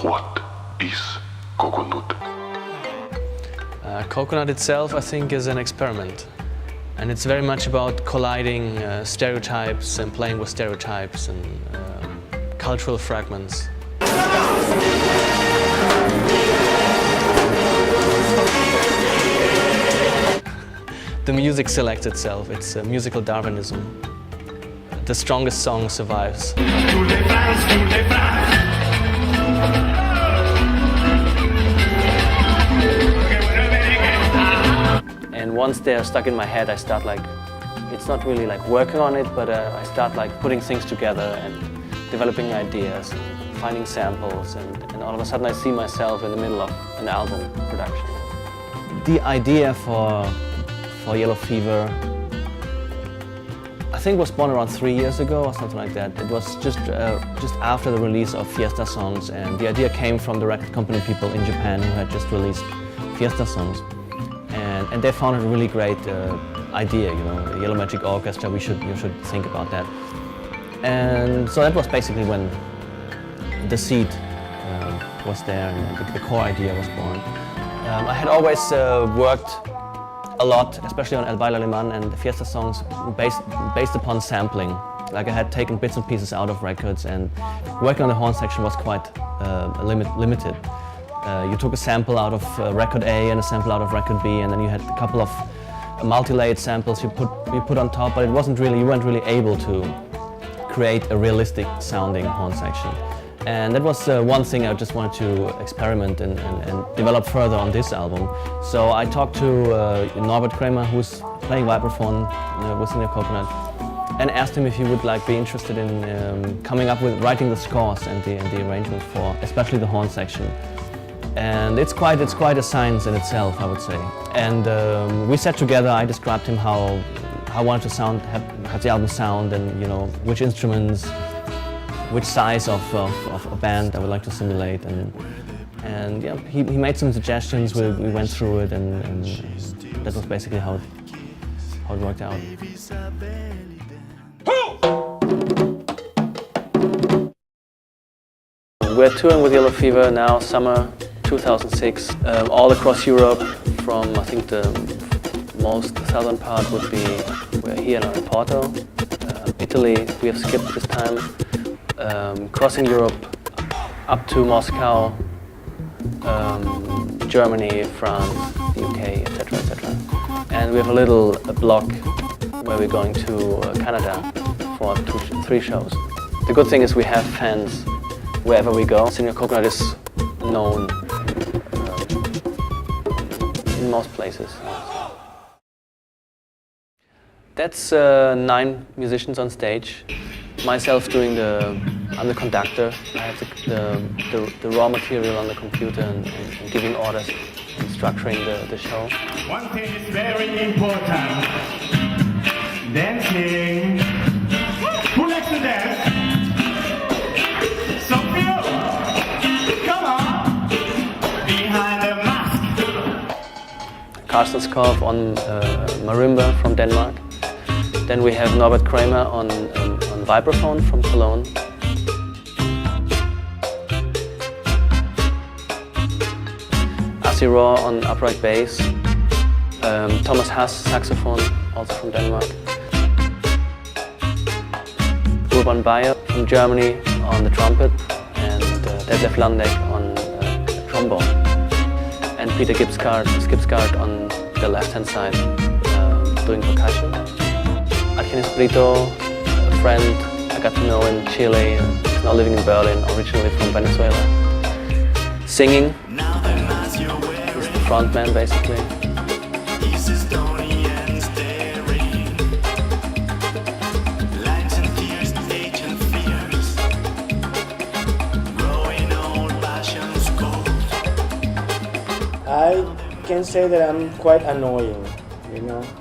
What is coconut? Coconut itself, I think, is an experiment. And it's very much about colliding stereotypes and playing with stereotypes and cultural fragments. The music selects itself. It's musical Darwinism. The strongest song survives. And once they're stuck in my head, I start it's not really like working on it, but I start putting things together and developing ideas, and finding samples, and all of a sudden I see myself in the middle of an album production. The idea for Yellow Fever, I think, was born around 3 years ago or something like that. It was just after the release of Fiesta songs, and the idea came from the record company people in Japan who had just released Fiesta songs. And they found it a really great idea, the Yellow Magic Orchestra, you should think about that. And so that was basically when the seed was there and the core idea was born. I had always worked a lot, especially on El Baile Alemán and the Fiesta songs, based upon sampling. I had taken bits and pieces out of records, and working on the horn section was quite limited. You took a sample out of record A and a sample out of record B, and then you had a couple of multi-layered samples you put on top, but you weren't really able to create a realistic sounding horn section. And that was one thing I just wanted to experiment and develop further on this album. So I talked to Norbert Kramer, who's playing vibraphone with Senor Coconut, and asked him if he would be interested in coming up with writing the scores and the arrangements for especially the horn section. And it's quite a science in itself, I would say. And we sat together. I described him how I wanted to have the album sound, and which instruments, which size of a band I would like to simulate, and yeah, he made some suggestions. We went through it, and that was basically how it worked out. We're touring with Yellow Fever now, summer 2006, all across Europe. From I think the most southern part would be we're here in Porto, Italy. We have skipped this time. Crossing Europe up to Moscow, Germany, France, the UK, etc., etc. And we have a little block where we're going to Canada for 3 shows. The good thing is we have fans wherever we go. Senor Coconut is known in most places. That's 9 musicians on stage. Myself I'm the conductor. I have the raw material on the computer and giving orders and structuring the show. One thing is very important. Dancing. Who likes to dance? Some people. Come on. Behind the mask. Carsten Skov on marimba from Denmark. Then we have Norbert Kramer on vibraphone from Cologne. Raw on upright bass, Thomas Haas saxophone, also from Denmark, Urban Bayer from Germany on the trumpet, and Detlef Landeck on trombone, and Peter Skipsgard on the left-hand side doing percussion. Argenis Brito, a friend I got to know in Chile, he's now living in Berlin, originally from Venezuela, singing. Frontman, basically. I can say that I'm quite annoying,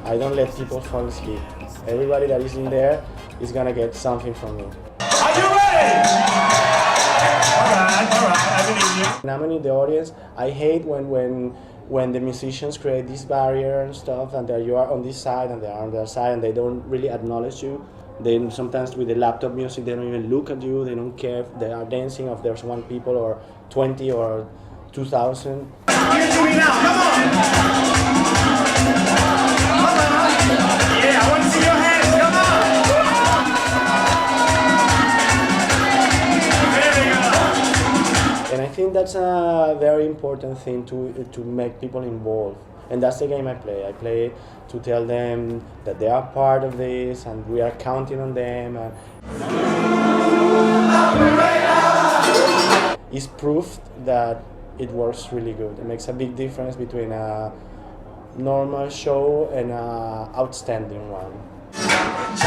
I don't let people fall asleep. Everybody that is in there is gonna get something from me. Are you ready? All right, I believe you. When I'm in the audience, I hate when the musicians create this barrier and stuff, and that you are on this side and they are on their side, and they don't really acknowledge you. They sometimes with the laptop music, they don't even look at you. They don't care if they are dancing, if there's 1 people or 20 or 2,000. Give it to me now, come on! Yeah, I want to see your hands, come on! There we go. And I think that's a very important thing to make people involved. And that's the game I play. I play to tell them that they are part of this and we are counting on them. And it's proof that it works really good. It makes a big difference between a normal show and an outstanding one. Yes,